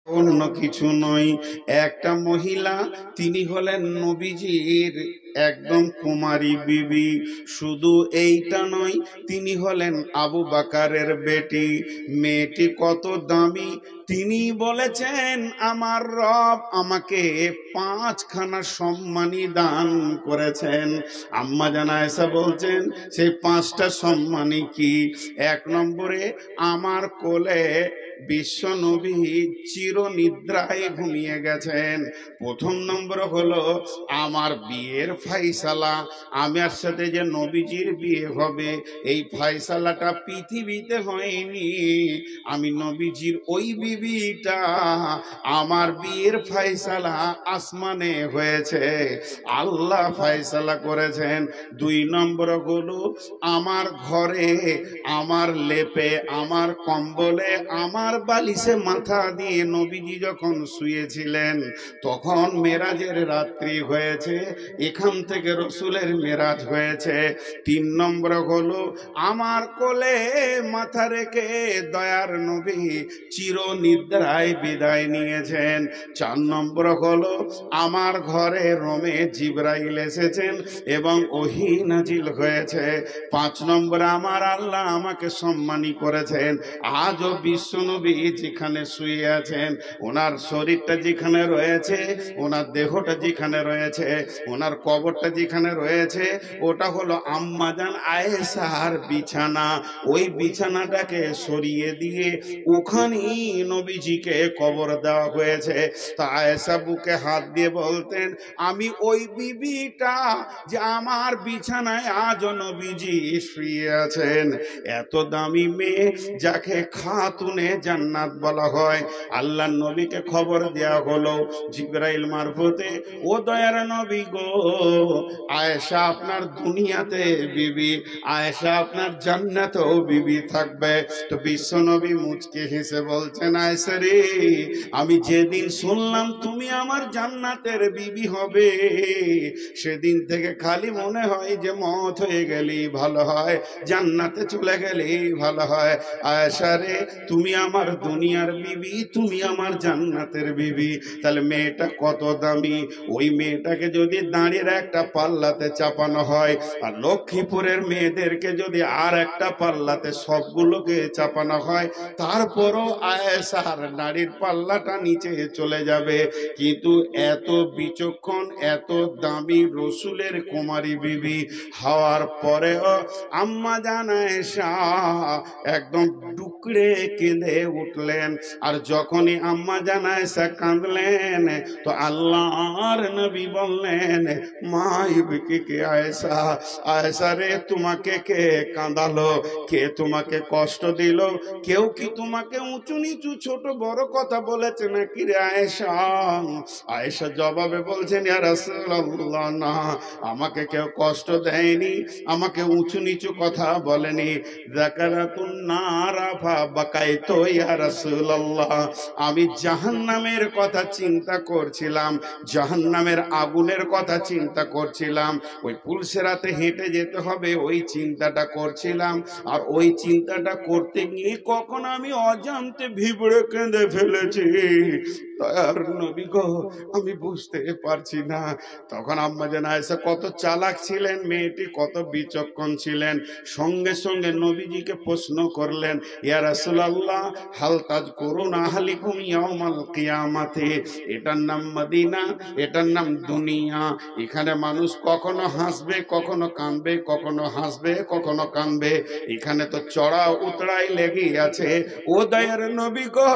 অন্য কিছু নয়। একটা মহিলা, তিনি হলেন নবীজির একদম কুমারী বিবি। শুধু এইটা নয়, তিনি হলেন আবু বাকারের বেটি। মেয়েটি কত দামি! তিনি বলেছেন আমার রব আমাকে 5খানা সম্মানী দান করেছেন। আম্মা জান আয়েশা বলছেন সেই 5টা সম্মানী কি? 1 নম্বরে, আমার কোলে বিশ্ব নবী চির নিদ্রায় ঘুমিয়ে গেছেন। প্রথম নম্বর হলো আমার বিয়ের ফাইসালা, আমার সাথে যে নবীজির বিয়ে হবে এই ফাইসালাটা পৃথিবীতে হয়নি, আমি নবীজির ওই বিবিটা, আমার বিয়ের ফাইসালা আসমানে হয়েছে, আল্লাহ ফাইসালা করেছেন। 2 নম্বর হলো আমার ঘরে, আমার লেপে, আমার কম্বলে, আমার বালিশে মাথা দিয়ে নবীজি যখন শুয়েছিলেন তখন মেরাজের রাত্রি হয়েছে, এখান থেকে রসুলের মেরাজ হয়েছে। 3 নম্বর হলো আমার কোলে মাথা রেখে দয়ার নবী চির নিদ্রায় বিদায় নিয়েছেন। 4 নম্বর হলো আমার ঘরে রোমে জিবরাইল এসেছেন এবং ওহী নাজিল হয়েছে। 5 নম্বর আমার আল্লাহ আমাকে সম্মানী করেছেন। আজও বিশ্বনবী যেখানে শুয়ে আছেন, ওনার শরীরটা যেখানে রয়েছে, ওনার দেহটা যেখানে রয়েছে, ওনার কবরটা যেখানে রয়েছে, ওটা হলো আম্মাজান আয়েশার বিছানা। ওই বিছানাটাকে সরিয়ে দিয়ে ওখানেই নবীজিকে কবর দেওয়া হয়েছে। তা আয়েশা বুকে হাত দিয়ে বলতেন আমি ওই বিবিটা যে আমার বিছানায় আজও নবীজি শুয়ে আছেন। এত দামি মেয়ে যাকে খাতুনে জান্নাত বলা হয়, আল্লাহর নবীকে খবর দেয়া হলো জিবরাইল মারফতে, ও দয়ার নবী গো, আয়েশা আপনার দুনিয়াতে বিবি, আয়েশা আপনার জান্নাতেও বিবি থাকবে। তো বিশ্ব নবী মুচকে হেসে বলছেন আয়েশা রে, আমি যেদিন শুনলাম তুমি আমার জান্নাতের বিবি হবে, সেদিন থেকে খালি মনে হয় যে মত হয়ে গেলেই ভালো হয়, জান্নাতে চলে গেলেই ভালো হয়। আয়েশা রে, তুমি আমার দুনিয়ার বিবি, তুমি আমার জান্নাতের বিবি। তাহলে মেয়েটা কত দামি! ওই মেয়েটাকে যদি দাঁড়িয়ে একটা পাল্লাতে চাপানো হয়, আর লক্ষ্মীপুরের মেয়েদেরকে যদি আর একটা পাল্লাতে সবগুলোকে চাপানো হয়, তারপরও আয়েশার নারীর পাল্লাটা নিচে চলে যাবে। কিন্তু এত বিচক্ষণ, এত দামি রসুলের কুমারী বিবি হওয়ার পরেও আম্মা জান আয়েশা একদম ডুকরে কেঁদে উঠলেন। আর যখনই আম্মা জান আয়েশা কাঁদলেন তো আল্লাহর নবী বললেন মা ইবকি কে আয়েশা, আয়েশা রে তোমাকে কে কাঁদালো, কে তোমাকে কষ্ট দিল, কেউ কি তোমাকে উঁচু নিচু ছোট বড় কথা বলেছে নাকি রে আয়েশা? আয়েশা জবাবে বলছেন ইয়া রাসূলুল্লাহ, না, আমাকে কেউ কষ্ট দেয়নি, আমাকে উঁচু নিচু কথা বলেনি। যাকারাতুন নারা ফা বাকাইতু ইয়া রাসূলুল্লাহ, আমি জাহান্নামের কথা চিন্তা করছিলাম, জাহান্নামের আগুনের কথা চিন্তা করছিলাম, ওই পুলসেরাতে হেঁটে যেতে হবে ওই চিন্তাটা করছিলাম। আর ওই চিন্তাটা করতে গিয়ে কখন আমি অজান্তে ভিবড়ে কেঁদে ফেলেছি, দয়ার নবী গো, আমি বুঝতে পারছি না। তখন আম্মা জান আয়েশা কত চালাক ছিলেন, মেয়েটি কত বিচক্ষণ ছিলেন, সঙ্গে সঙ্গে নবীজিকে প্রশ্ন করলেন ইয়া রাসূলুল্লাহ হাল তাযকুরুনা আহলিকুম ইয়াউমাল কিয়ামাতি, এটার নাম মদিনা, এটার নাম দুনিয়া, এখানে মানুষ কখনো হাসবে কখনো কাঁদবে, কখনো হাসবে কখনো কাঁদবে, এখানে তো চড়া উতরাই লেগে আছে। ও দয়ার নবী গো,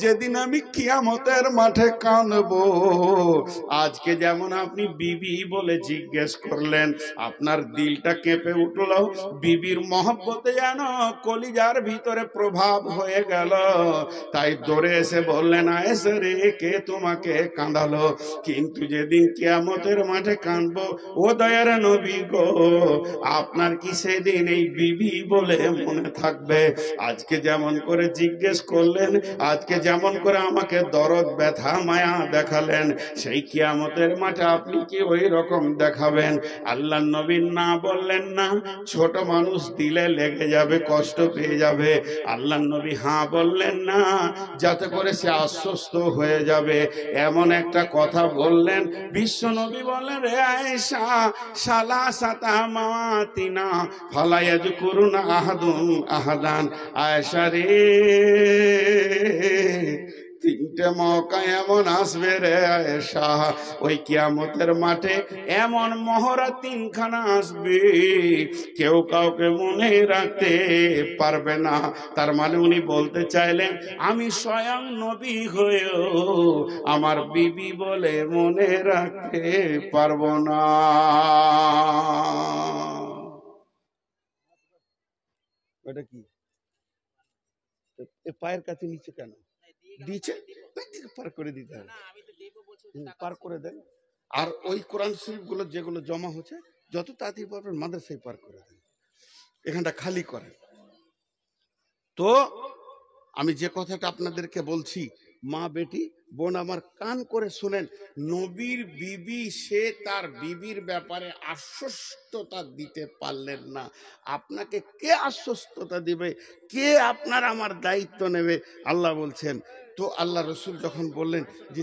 যেদিন আমি কিয়ামতের মাঠে কাঁদবো, আজকে যেমন আপনি বিবি বলে জিজ্ঞেস করলেন, আপনার দিলটা কেঁপে উঠল, বিবির মহব্বতে যেন কলিজার ভিতরে প্রভাব হয়ে গেল, তাই দৌড়ে এসে বললেন আয়েশা রে, কে তোমাকে কাঁদালো? কিন্তু যেদিন কিয়ামতের মাঠে কাঁদবো, ও দয়ার নবী গো, আপনার কি সেদিন এই বিবি বলে মনে থাকবে? আজকে যেমন করে জিজ্ঞেস করলেন, আজকে যেমন করে আমাকে দরদ দরদ ব্যথা মায়া দেখালেন, সেই কিয়ামতের মাঠে আপনি কি ওই রকম দেখাবেন? আল্লাহ নবী না বললেন না, ছোট মানুষ দিলে লেগে যাবে, কষ্ট পেয়ে যাবে। আল্লাহ নবী হ্যাঁ বললেন না, যাতে করে সে আশ্বস্ত হয়ে যাবে, এমন একটা কথা বললেন। বিশ্ব নবী বললেন, রে আয়েশা, সালাসাতা মাওয়াতিনা ফালা ইয়াযকুরুনা আহাদুন আহাদান। আয়েশা রে, তিনটে মৌকা এমন আসবে রে আয়েশা, ওই কিয়ামতের মাঠে এমন মহড়া তিনখানা আসবে, কেউ কাউকে মনে রাখতে পারবে না। তার মানে উনি বলতে চাইলেন, আমি স্বয়ং নবী হয়েও আমার বিবি বলে মনে রাখতে পারবো না। এটা কি পায়ের কাছে নিচে কেন দিচ্ছে? পার করে দিতে হবে, পার করে দেন। আর ওই কোরআন শরীফ গুলো যেগুলো জমা হচ্ছে, যত তাড়াতাড়ি পারবেন মাদ্রাসায় পার করে দেন, এখানটা খালি করেন। তো আমি যে কথাটা আপনাদেরকে বলছি, মা বেটি বোন আমার কান করে শুনেন, নবীর বিবি সে তার বিবির ব্যাপারে আশ্বস্ততা দিতে পারলেন না, আপনাকে কে আশ্বস্ততা দিবে? কে আপনার আমার দায়িত্ব নেবে? আল্লাহ বলছেন। তো আল্লাহ রসুল যখন বললেন যে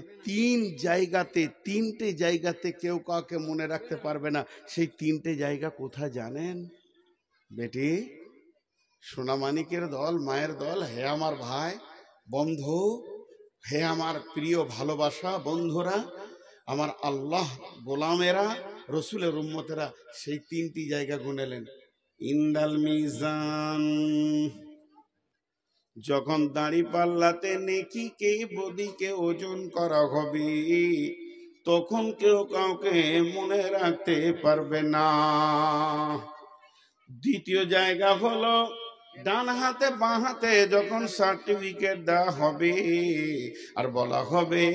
তিনটে জায়গাতে কেউ কাউকে মনে রাখতে পারবে না, সেই তিনটে জায়গা কোথায় জানেন? বেটি, সোনামানিকের দল, মায়ের দল, হে আমার ভাই বন্ধু, হে আমার প্রিয় ভালোবাসা বন্ধুরা, আমার আল্লাহ গোলামেরা, রসুলের উম্মতেরা, সেই তিনটি জায়গা গুনেলেন। ইন্দাল মিজান, যখন দাড়ি পাল্লাতে নেকিকে বদিকে ওজন করা হবে, তখন কেউ কাউকে মনে রাখতে পারবে না। দ্বিতীয় জায়গা হলো ডান হাতে বাঁ হাতে যখন সার্টিফিকেট দেওয়া হবে আর বলা হবে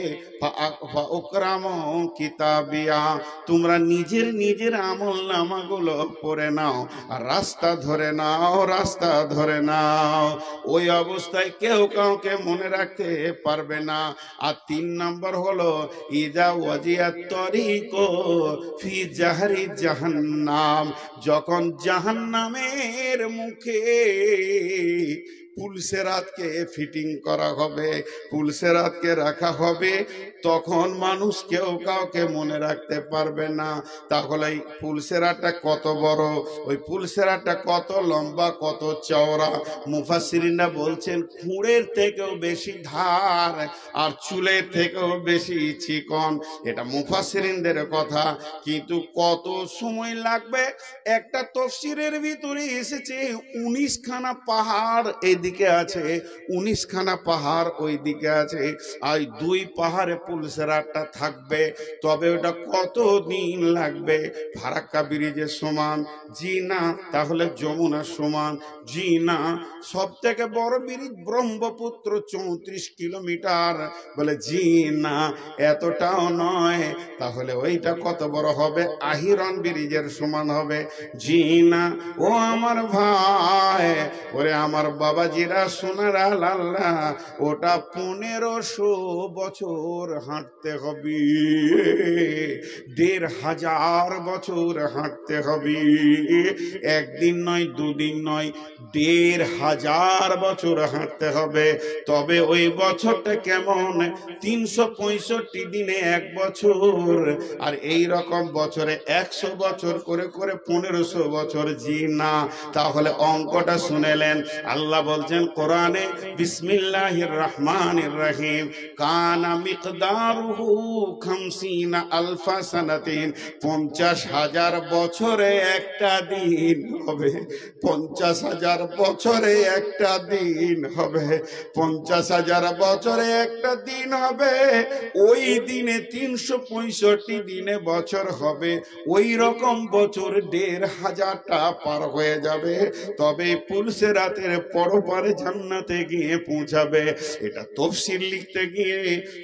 কিতাবিয়া, তোমরা নিজের আমল নামাগুলো পড়ে নাও আর রাস্তা ধরে নাও, ওই অবস্থায় কেউ কাউকে মনে রাখতে পারবে না। আর 3 নম্বর হলো ইদা ওয়াজিয়াত তরিকো ফি জাহরি জাহান্নাম, যখন জাহান্নামের মুখে পুলসেরাতকে ফিটিং করা হবে, পুলসেরাতকে রাখা হবে, তখন মানুষ কেউ কাউকে মনে রাখতে পারবে না। তাহলে এই পুলসেরাতটা কত বড়, ওই পুলসেরাতটা কত লম্বা, কত চওড়া? মুফাসসিরিনরা বলছেন খুঁড়ের থেকেও বেশি ধার আর চুলের থেকেও বেশি চিকন। এটা মুফাসসিরিনদের কথা, কিন্তু কত সময় লাগবে? একটা তাফসীরের ভিতরে এসেছে 19 খানা পাহাড় এদিকে আছে, 19 খানা পাহাড় ওই দিকে আছে, আর 2 পাহাড়ে পুলসেরাতটা থাকবে। তবে ওটা কত দিন লাগবে? ফারাক্কা ব্রিজের সমান? জি না। তাহলে যমুনার সমান? জি না। সব থেকে বড় ব্রিজ ব্রহ্মপুত্র 34 কিলোমিটার? বলে জি না, এতটাও নয়। তাহলে ওইটা কত বড় হবে? আহিরন ব্রিজের সমান হবে? জি না। ও আমার ভাই, ওরে আমার বাবাজিরা, সোনারা, লাল্লা, ওটা 1500 বছর হাঁটতে হবে, 1500 বছর হাঁটতে হবে। একদিন নয়, দুদিন নয়, 1500 বছর হাঁটতে হবে। তবে ওই বছরটা কেমন? 365 দিনে 1 বছর, আর এই রকম বছরে 100 বছর করে করে 1500 বছর। জি না। তাহলে অঙ্কটা শুনেলেন? আল্লাহ বলছেন কোরআনে, বিসমিল্লাহির রহমানির রহিম, কানা মিকদারুহু 50 আলফা সানাতিন, 50,000 বছরে একটা দিন হবে, 50,000 বছরে একটা দিন হবে, 50,000 বছরে একটা দিন হবে। ওই দিনে 365 দিনে বছর হবে, ওই রকম বছর 1500টা পার হয়ে যাবে। তবে পুলসেরাতের পরে জান্নাতে গিয়ে পৌঁছাবে। এটা তাফসীর লিখতে গিয়ে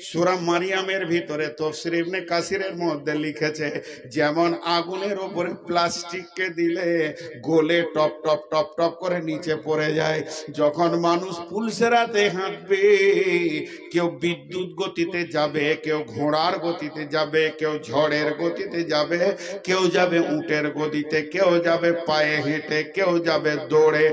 সূরা মারিয়ামের ভিতরে তাফসীর ইবনে কাসিরের মধ্যে লিখেছে, যেমন আগুনের উপরে প্লাস্টিককে দিলে গলে টপ টপ টপ টপ করে নিচে পড়ে যায়, যখন মানুষ পুলসেরাতে হাঁটবে, কেউ বিদ্যুৎ গতিতে যাবে, কেউ ঘোড়ার গতিতে যাবে, কেউ ঝড়ের গতিতে যাবে, কেউ যাবে উটের গতিতে, কেউ যাবে পায়ে হেঁটে, কেউ যাবে দৌড়ে।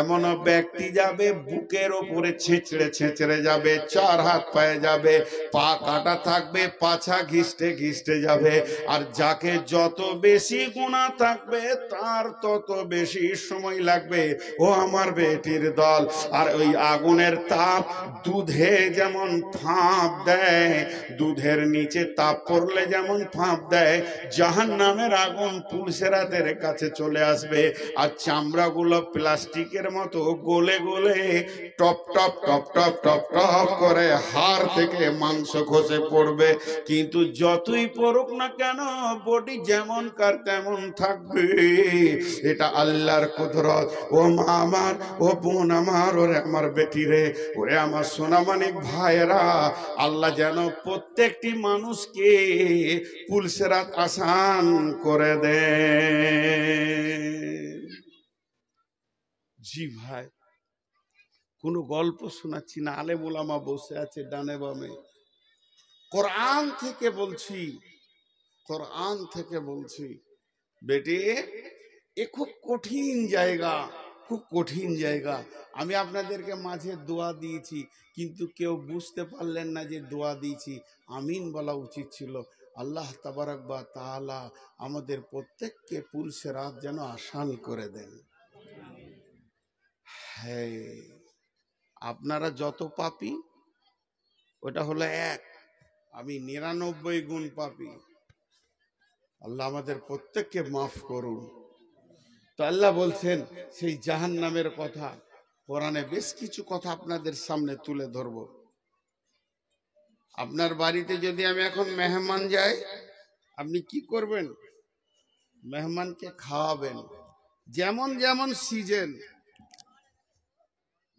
এমন ব্যক্তি যাবে বুকের ওপরে ছেঁচড়ে ছেঁচড়ে যাবে, চার হাত পায়ে যাবে, পা কাটা থাকবে, পাছা ঘিসতে ঘিসতে যাবে। আর যাকে যত বেশি গুনাহ থাকবে তার তত বেশি সময় লাগবে। ও আমার বেটির দল, আর ওই আগুনের তাপ দুধে যেমন ফাঁপ দেয়, দুধের নিচে তাপ পড়লে যেমন ফাঁপ দেয়, জাহান্নামের আগুন পুলসেরাতের কাছে চলে আসবে, আর চামড়াগুলো প্লাস্টিকের মতো গলে গলে top top top top top top করে হাড় থেকে মাংস খসে পড়বে। কিন্তু যতই পড়ুক না কেন, বডি যেমন কার তেমন থাকবে। এটা আল্লাহর কুদরত। ও মা আমার, ও বোন আমার, ওরে আমার বেটি রে, ওরে আমার সোনামানিক ভাইয়েরা, আল্লাহ যেন প্রত্যেকটি মানুষকে পুলসেরাত আসান করে দে। জি ভাই, কোনো গল্প শোনাচ্ছি না, আলেম ওলামা বসে আছে ডানে বামে। কোরআন থেকে বলছি, কোরআন থেকে বলছি বেটি, এ খুব কঠিন জায়গা, খুব কঠিন জায়গা। আমি আপনাদেরকে মাঝে দোয়া দিয়েছি, কিন্তু কেউ বুঝতে পারলেন না যে দোয়া দিয়েছি। আমিন বলা উচিত ছিল। আল্লাহ তাবারাক ওয়া তাআলা আমাদের প্রত্যেককে পুলসেরাত যেন আসান করে দেন। হ্যাঁ, আপনারা যত পাপী, ওটা হলো এক, আমি 99 গুণ পাপী। আল্লাহ আমাদের প্রত্যেককে মাফ করুন। তো আল্লাহ বলছেন সেই জাহান্নামের কথা, কোরআনে বেশ কিছু কথা আপনাদের সামনে তুলে ধরব। আপনার বাড়িতে যদি আমি এখন মেহমান যাই, আপনি কি করবেন? মেহমানকে খাওয়াবেন। যেমন যেমন সিজন,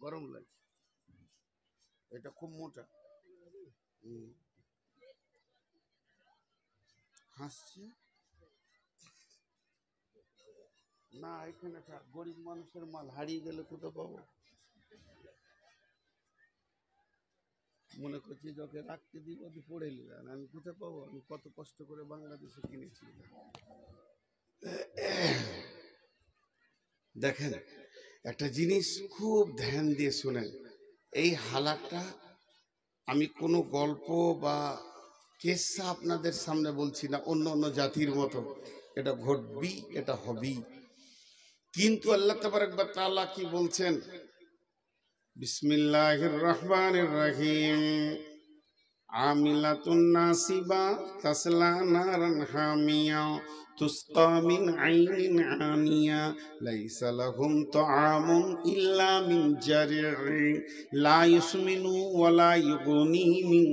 গরম লাগে, এটা খুব মোটা, হাসছে না, এখানে গরিব মানুষের মাল হারিয়ে গেলে কোথাও পাবো? মনে করছি যখন রাখতে দিব পড়ে নিলেন, আমি কোথায় পাবো? আমি কত কষ্ট করে বাংলাদেশে কিনেছি। দেখেন একটা জিনিস খুব ধ্যান দিয়ে শুনেন, এই হালাতটা আমি কোনো গল্প বা কেসা আপনাদের সামনে বলছি না, অন্য অন্য জাতির মতো এটা ঘটবি, এটা হবি। কিন্তু আল্লাহ তাবারক ওয়া তাআলা কি বলছেন? বিসমিল্লাহির রহমানির রহিম, আমিলাতুন নাসিবা তাসলা নারান হামিয়া তুসকা মিন আইনিন আনিয়া লাইসা লাহুম তাআমুন ইল্লা মিন জারি'i লা ইউসমিনু ওয়া লা ইউগনি মিন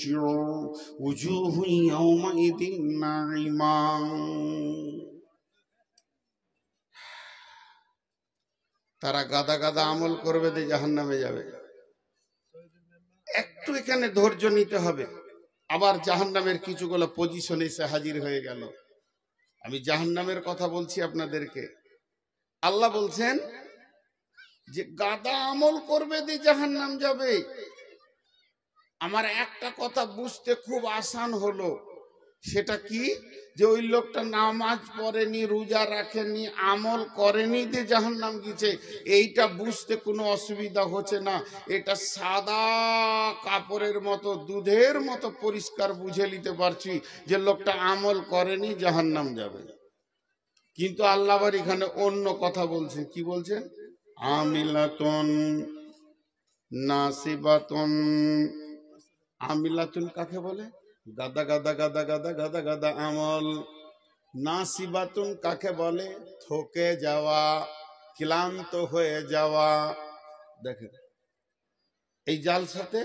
জু' উজুহু ইয়াওমাইদিন নাঈমা। তারা গাদা গাদা আমল করবে, দিয়ে জাহান্নামে যাবে। একটু এখানে ধৈর্য নিতে হবে। আবার জাহান্নামের কিছুগুলো পজিশনে এসে হাজির হয়ে গেল। আমি জাহান্নামের কথা বলছি আপনাদেরকে। আল্লাহ বলছেন যে গাদা আমল করবে দিয়ে জাহান্নাম যাবে। আমার একটা কথা বুঝতে খুব আসান হলো, সেটা কি? যে ওই লোকটা নামাজ পড়েনি, রোজা রাখেনি, আমল করেনি, যে জাহান্নাম গেছে, এইটা বুঝতে কোনো অসুবিধা হচ্ছে না। এটা সাদা কাপড়ের মতো, দুধের মতো পরিষ্কার বুঝে নিতে পারছি যে লোকটা আমল করেনি, জাহান্নাম যাবে। কিন্তু আল্লাহ আবার এখানে অন্য কথা বলছেন। কি বলছেন? আমিলাতুন নাসিবাতুন। আমিলাতুন কাকে বলে? গাদা গাদা গাদা গাদা গাদা গাদা আমল। নাসিবাতুন কাকে বলে? থকে যাওয়া, ক্লান্ত হয়ে যাওয়া। দেখেন এই জালসাতে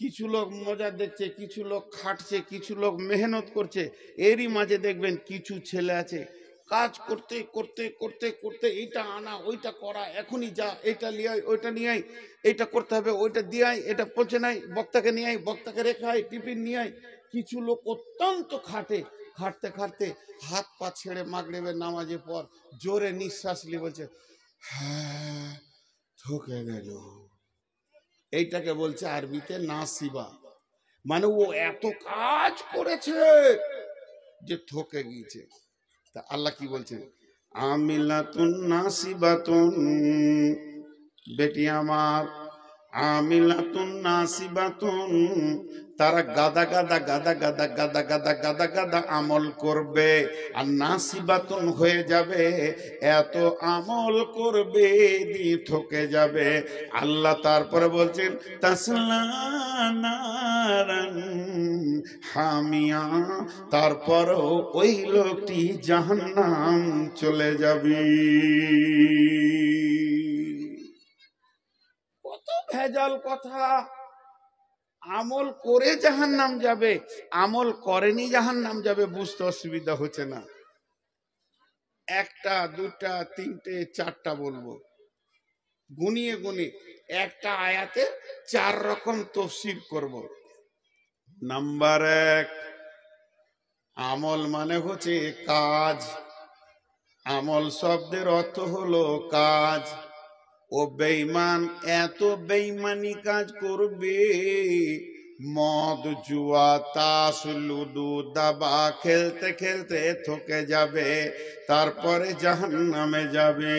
কিছু লোক মজা দেখছে, কিছু লোক খাটছে, কিছু লোক মেহনত করছে। এরই মাঝে দেখবেন কিছু ছেলে আছে কাজ করতে করতে করতে করতে এইটা আনা ওইটা করা, এখনই যা, এটা নিয়ে আয় ওইটা নিয়ে আয়, এইটা করতে হবে ওইটা দিয়ে আয়, এটা পৌঁছে নাই, বক্তাকে নিয়ে আয়, বক্তাকে রেখে আয়, টিফিন নিয়ে আয়। কিছু লোক অত্যন্ত খাটে, খাটতে খাটতে হাত পা ছেড়ে মাগরিবের নামাজের পর জোরে নিঃশ্বাস নিয়ে বলছে হ্যাঁ থকে গেল। এইটাকে বলছে আরবিতে নাসিবা, মানে ও এত কাজ করেছে যে থকে গিয়েছে। তা আল্লাহ কি বলছেন, আমিলাতুন নাসিবাতুন, বেটি আমার, আমিলাতুন নাসিবাতুন, তারা গাদা গাদা গাদা গাদা গাদা গাদা গাদা গাদা আমল করবে আর নাসিবাতুন হয়ে যাবে, এত আমল করবে দিয়ে থকে যাবে। আল্লাহ তারপরে বলছেন তাসলা নারান হামিয়া, তারপরও ওই লোকটি জাহান্নাম চলে যাবে। কত ভেজাল কথা, আমল করে জাহান্নাম যাবে, আমল করেনি জাহান্নাম যাবে, বুঝতে অসুবিধা হচ্ছে না। একটা দুটা তিনটে চারটা বলবো, গুনিয়ে গুনিয়ে একটা আয়াতে 4 রকম তফসির করব। নাম্বার 1, আমল মানে হচ্ছে কাজ। আমল শব্দের অর্থ হলো কাজ। ও বেঈমান এত বেঈমানি কাজ করবে, মদ জুয়া তাস লুডু দাবা খেলতে খেলতে থকে যাবে, তারপরে জাহান্নামে যাবে।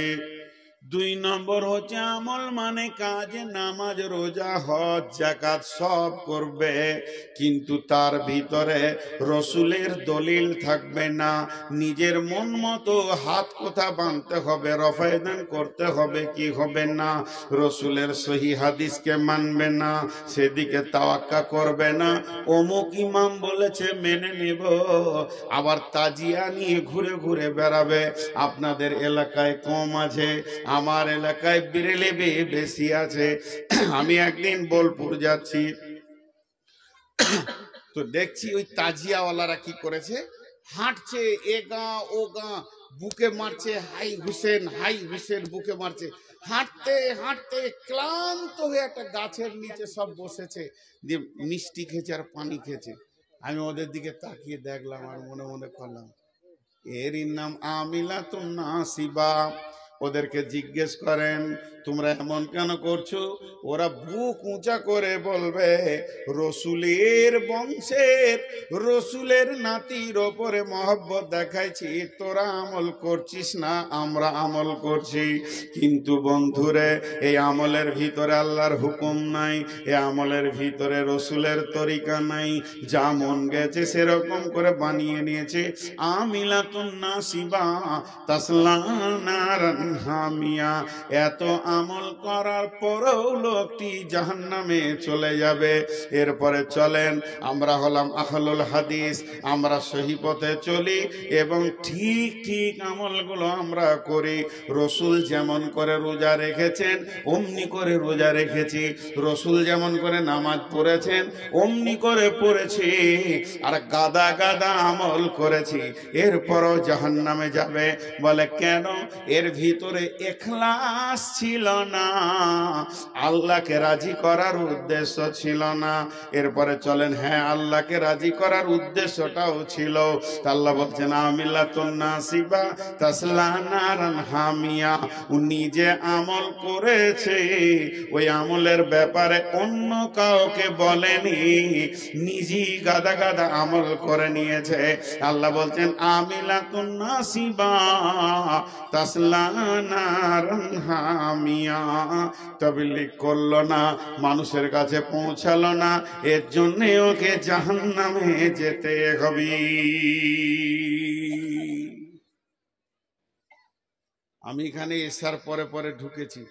2 নম্বর হচ্ছে আমল মানে কাজ, নামাজ রোজা হজ যাকাত সব করবে, কিন্তু তার ভিতরে রসুলের দলিল থাকবে না। নিজের মন মতো হাত কোথা বাঁধতে হবে, রফায়দান করতে হবে কি হবে না, রসুলের সহি হাদিসকে মানবে না, সেদিকে তাওয়াক্কা করবে না। অমুক ইমাম বলেছে মেনে নেব, আবার তাজিয়া নিয়ে ঘুরে ঘুরে বেড়াবে। আপনাদের এলাকায় কম আছে, আমার এলাকায় বিরেলেবে বেশি আছে। আমি একদিন বোলপুর যাচ্ছি, তো দেখছি ওই তাজিয়াওয়ালারা কি করেছে, হাঁটছে এ গাঁ ও গাঁ, বুকে মারছে হাই হুসেন বুকে মারছে, হাঁটতে হাঁটতে ক্লান্ত হয়ে একটা গাছের নিচে সব বসেছে, দিয়ে মিষ্টি খেয়েছে আর পানি খেয়েছে। আমি ওদের দিকে তাকিয়ে দেখলাম আর মনে মনে করলাম এরই নাম আমিলাতুন নাসিবা। ওদেরকে জিজ্ঞেস করেন তোমরা এমন কেন করছো, ওরা বুক উঁচা করে বলবে রসুলের বংশের রসুলের নাতির ওপরে মহব্বত দেখাইছি, তোরা আমল করছিস না, আমরা আমল করছি। কিন্তু বন্ধুরে, এই আমলের ভিতরে আল্লাহর হুকুম নাই, এই আমলের ভিতরে রসুলের তরিকা নাই, যা মন গেছে সেরকম করে বানিয়ে নিয়েছে। আমিলাতুন নাসিবা তাসলা নারান হামিয়া, এত আমল করার পরেও লোকটি জাহান্নামে চলে যাবে। এরপরে চলেন, আমরা হলাম আহলুল হাদিস, আমরা সহি পথে চলি এবং ঠিক ঠিক আমলগুলো আমরা করি। রসুল যেমন করে রোজা রেখেছেন অমনি করে রোজা রেখেছি, রসুল যেমন করে নামাজ পড়েছেন অমনি করে পড়েছি, আর গাদা গাদা আমল করেছি, এরপরও জাহান্নামে যাবে। বলে কেন? এর ভিতরে ইখলাস ছিল না, আল্লাহকে রাজি করার উদ্দেশ্য ছিল না। এরপরে চলেন, হ্যাঁ আল্লাহকে রাজি করার উদ্দেশ্যটাও ছিল। আল্লাহ বলছেন আমিলাতুন নাসিবা তাসলা নারান হামিয়া, উনি যে আমল করেছে ওই আমলের ব্যাপারে অন্য কাউকে বলেনি, নিজেই গাদা গাদা আমল করে নিয়েছে। আল্লাহ বলছেন আমিলাতুন নাসিবা তাসলা নারান হামিয়া, তাবলীগ করলো না, মানুষের কাছে পৌঁছালো না, এর জন্য ওকে জাহান্নামে যেতে হবে। আমি এখানে এসার পরে পরে ঢুকেছি,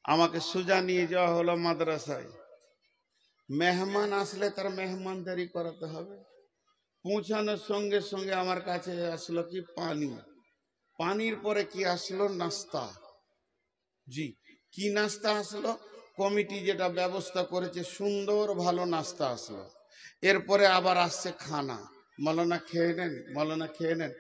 আমাকে সোজা নিয়ে যাওয়া হলো মাদ্রাসায়। মেহমান আসলে তার মেহমানদারি করাতে হবে। পৌঁছানোর সঙ্গে সঙ্গে আমার কাছে আসলো কি পানি, পানির পরে কি আসলো নাস্তা। জি, কি নাস্তা আসলো? কমিটি যেটা ব্যবস্থা করেছে সুন্দর ভালো নাস্তা আসলো। এরপরে আবার আসছে খানা, মৌলানা খেয়ে নেন, মৌলানা খেয়ে নেন।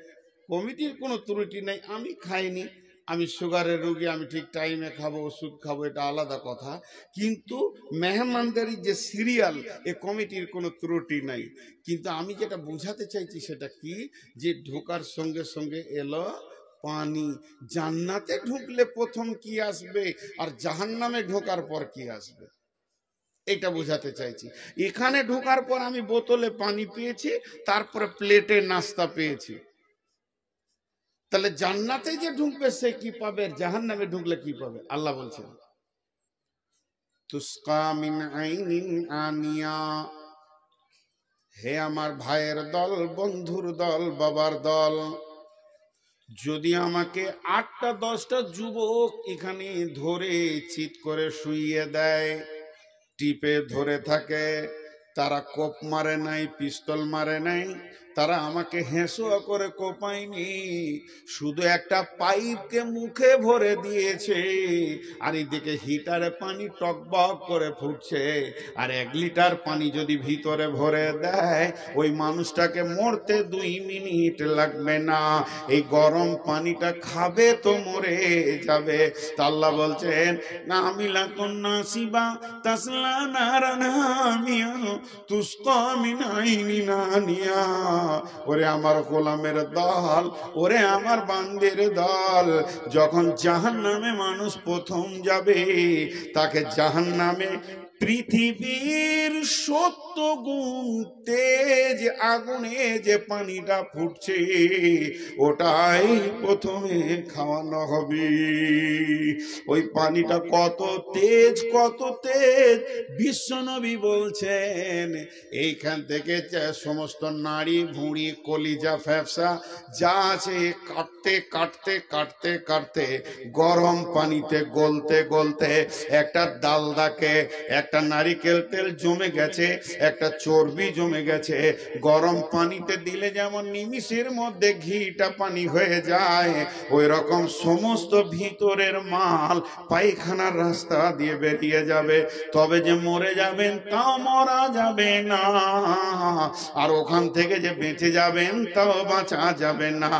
কমিটির কোনো ত্রুটি নেই, আমি খাইনি, আমি সুগারের রোগী, আমি ঠিক টাইমে খাবো, ওষুধ খাবো, এটা আলাদা কথা। কিন্তু মেহমানদের যে সিরিয়াল, এ কমিটির কোনো ত্রুটি নাই। কিন্তু আমি যেটা বোঝাতে চাইছি সেটা কি, যে ঢোকার সঙ্গে সঙ্গে এলো পানি। জান্নাতে ঢুকলে প্রথম কি আসবে আর জাহান্নামে ঢোকার পর কি আসবে, এটা বোঝাতে চাইছি। এখানে ঢোকার পর আমি বোতলে পানি পেয়েছি, তারপরে প্লেটে নাস্তা পেয়েছি। তাহলে জান্নাতে যে ঢুকবে সে কি পাবে, জাহান্নামে ঢুকলে কি পাবে? আল্লাহ বলছেন তুসকা মিন আইনিন আনিয়া। হে আমার ভাইয়ের দল, বন্ধুর দল, বাবার দল, যদি আমাকে 8টা 10টা যুবক এখানে ধরে চিৎ করে শুইয়ে দেয়, টিপে ধরে থাকে, তারা কোপ মারে নাই, পিস্তল মারে নাই, তারা আমাকে হেঁসুয়া করে কোপায়নি, শুধু একটা পাইপকে মুখে ভরে দিয়েছে, আর এদিকে হিটারে পানি টকবক করে ফুটছে, আর 1 লিটার পানি যদি ভিতরে ভরে দেয়, ওই মানুষটাকে মরতে 2 মিনিট লাগবে না। এই গরম পানিটা খাবে তো মরে যাবে। তা আল্লাহ বলছেন না মিলা কন্যা শিবা তাসলা নারানা মিয়া তুসকা মিন আইনিন আনিয়া। ওরে আমার গোলামের দল, ওরে আমার বান্দের দল, যখন জাহান্নামে মানুষ প্রথম যাবে, তাকে জাহান্নামে পৃথিবীর 70 গুণ তেজ আগুনে যে পানিটা ফুটছে, ওটাই প্রথমে খাওয়ানো হবে। ওই পানিটা কত তেজ, কত তেজ! বিশ্বনবী বলছেন এইখান থেকে সমস্ত নাড়ি ভুঁড়ি কলিজা ফ্যাপসা যা আছে কাটতে কাটতে কাটতে কাটতে গরম পানিতে গলতে গলতে একটা ডালদাকে, একটা নারিকেল তেল জমে গেছে, একটা চর্বি জমে গেছে। গরম পানিতে দিলে যেমন নিমিষের মধ্যে ঘিটা পানি হয়ে যায়, ওই রকম সমস্ত ভিতরের মাল পায়খানার রাস্তা দিয়ে বেরিয়ে যাবে। তবে যে মরে যাবেন তাও মরা যাবে না, আর ওখান থেকে যে বেঁচে যাবেন তাও বাঁচা যাবে না।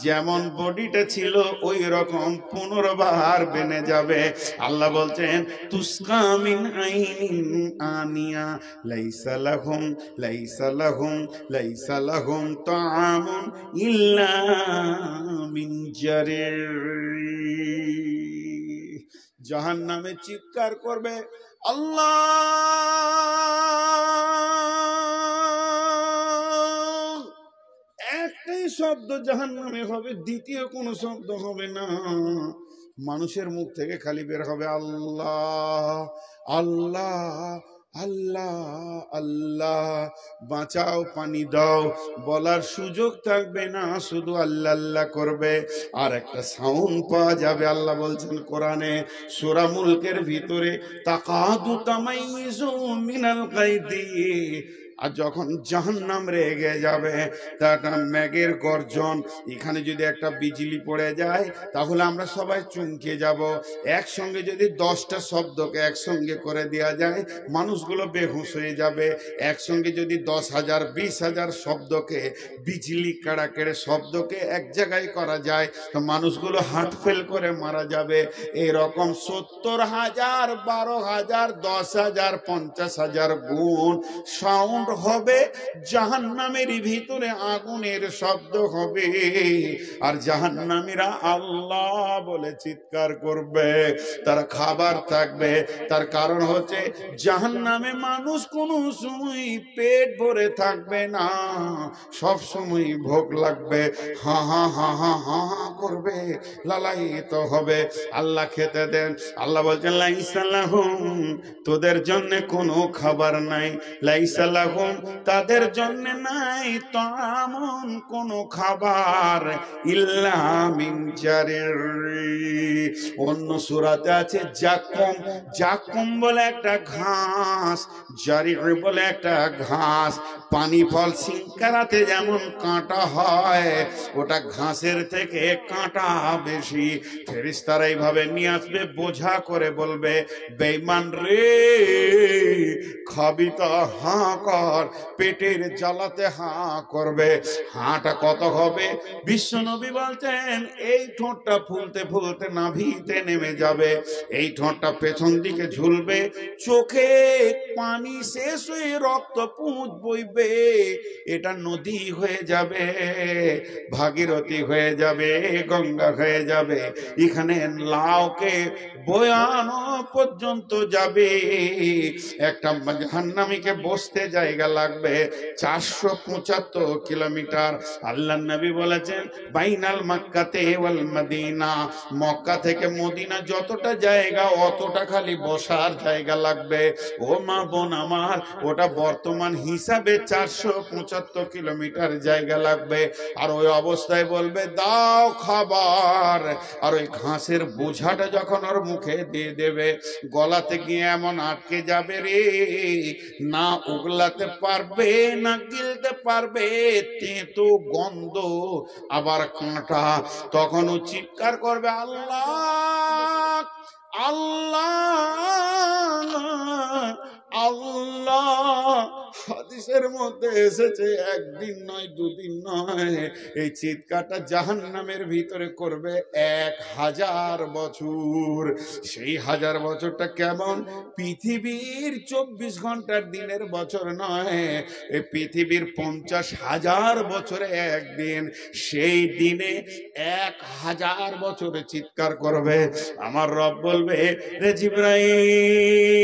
যেমন বডিটা ছিল ওই রকম পুনর্বার বেনে যাবে। আল্লাহ বলছেন তুসকা মিন আইনিন আনিয়া লাইসা লাহুম লাইসা লাহুম লাইসা লাহুম তাআমুন ইল্লা মিন জারির। জাহান্নামে চিৎকার করবে আল্লাহ, একটাই শব্দ জাহান্নামে হবে, দ্বিতীয় কোনো শব্দ হবে না। মানুষের মুখ থেকে খালি বের হবে আল্লাহ আল্লাহ আল্লাহ আল্লাহ, বাঁচাও, পানি দাও, বলার সুযোগ থাকবে না, শুধু আল্লাহ আল্লাহ করবে। আর একটা সাউন্ড পাওয়া যাবে। আল্লাহ বলছেন কোরআনে সূরা মুলকের ভিতরে তাকাদু তামাইযু মিনাল গায়দি। আর যখন জাহান্নাম রেগে যাবে, তা মেঘের গর্জন, এখানে যদি একটা বিজলি পড়ে যায় তাহলে আমরা সবাই চমকে যাব। একসঙ্গে যদি 10টা শব্দকে একসঙ্গে করে দেওয়া যায়, মানুষগুলো বেহুশ হয়ে যাবে। একসঙ্গে যদি 10,000 20,000 শব্দকে, বিজলি কাড়াকেড়ে শব্দকে এক জায়গায় করা যায়, তো মানুষগুলো হার্ট ফেল করে মারা যাবে। এরকম 70,000 12,000 10,000 50,000 গুণ সাউন্ড হবে। জাহান্নামের ভিতরে আগুনের শব্দ হবে, আর জাহান্নামীরা আল্লাহ বলে চিৎকার করবে। তার খাবার থাকবে, তার কারণ হচ্ছে জাহান্নামে মানুষ কোনো সময় পেট ভরে থাকবে না, সব সময় ভোগ লাগবে, হা হা হা হা হা করবে, লালায়িত হবে। আল্লাহ খেতে দেন। আল্লাহ বলছেন লাইসা লাহুম, তোদের জন্য কোনো খাবার নাই, লাইসা লাহুম, তাদের জন্য নাই তামন কোনো খাবার, ইল্লা মিন জারির। অন্য সূরাতে আছে জাকুম। জাকুম বলে একটা ঘাস, জারির বলে একটা ঘাস। পানি ফল সিংকারাতে যেমন কাঁটা হয়, ওটা ঘাসের থেকে কাঁটা বেশি। ফেরেশতারা এইভাবে নিয়ে আসবে, বোঝা করে বলবে বেঈমান রে, খাবি তো হাঁ কর, পর পেটের জ্বালাতে হাঁ করবে। হাঁটা কত হবে? বিশ্বনবী বলছেন এই ঠোঁটটা ফুলতে ফুলতে নাভিতে নেমে যাবে, এই ঠোঁটটা পেছন দিকে ঝুলবে, চোখে পানি শেষ হয়ে রক্ত পুঁজ বইবে, এটা নদী হয়ে যাবে, ভাগীরথী হয়ে যাবে, গঙ্গা হয়ে যাবে, এখানে লাউকে বয়ানো পর্যন্ত যাবে। একটা জাহান্নামীকে বসতে জায়গা লাগবে 475 কিলোমিটার। আল্লাহ নবী বলেছেন বাইনাল মক্কাতে ওয়াল মদিনা, মক্কা থেকে মদিনা যতটা জায়গা অতটা খালি বসার জায়গা লাগবে। ও মা বোন আমার, ওটা বর্তমান হিসাবে 475 কিলোমিটার জায়গা লাগবে। আর ওই অবস্থায় বলবে দাও খাবার, আর ওই ঘাসের বোঝাটা যখন ওর মুখে দিয়ে দেবে, গলাতে গিয়ে এমন আটকে যাবে রে, না উগলাতে পারবে না গিলতে পারবে, তেতো গন্ধ আবার কাঁটা। তখন ও চিৎকার করবে আল্লাহ আল্লাহ আল্লাহ। হাদিসের মধ্যে এসেছে একদিন নয় দুদিন নয়, এই চিৎকারটা জাহান্নামের ভিতরে করবে 1000 বছর। সেই 1000 বছরটা কেমন? পৃথিবীর 24 ঘন্টার দিনের বছর নয়, এই পৃথিবীর 50,000 বছরে একদিন। সেই দিনে 1000 বছরে চিৎকার করবে। আমার রব বলবে রে জিবরাইল,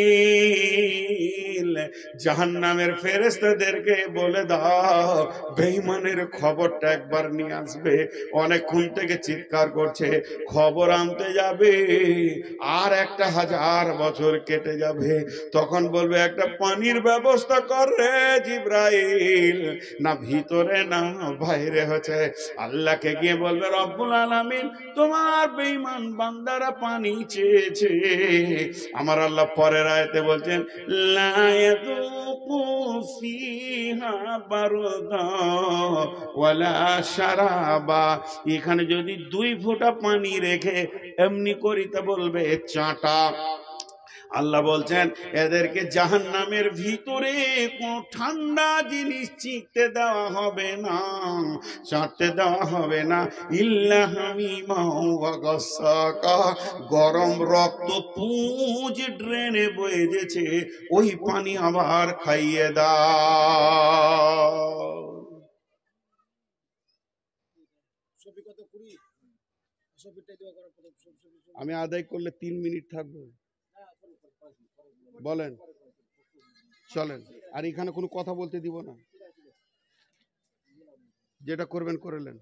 জাহান্নামের ফেরেশতাদেরকে বলে দাও বেঈমানের খবরটা একবার নিয়ে আসবে। অনেকক্ষণ থেকে চিৎকার করছে, খবর আনতে যাবে, আর একটা 1000 বছর কেটে যাবে। তখন বলবে একটা পানির ব্যবস্থা কর রে জিবরাইল, না ভিতরে না বাইরে হচ্ছে। আল্লাহকে গিয়ে বলবে রব্বুল আলামিন তোমার বেঈমান বান্দারা পানি চেয়েছে। আমার আল্লাহ পরের আয়াতে বলছেন লা ইয়াযুকু ফিহা বারদা ওয়ালা শারাবা, এখানে যদি 2 ফোঁটা পানি রেখে এমনি করিতে বলবে চাটা। আল্লাহ বলছেন এদেরকে জাহান্নামের ভিতরে কোন ঠান্ডা জিনিস চিকতে দেওয়া হবে না, চাটতে দেওয়া হবে না। ইল্লা হামিমা ওয়া গাসসাকা, গরম রক্ত পুঁজ ড্রেনে বয়ে গেছে, ওই পানি আবার খাইয়ে দাও। আমি আদায় করলে 3 মিনিট থাকবো, বলেন চলেন। আর এখানে কোনো কথা বলতে দিব না, যেটা করবেন করলেন।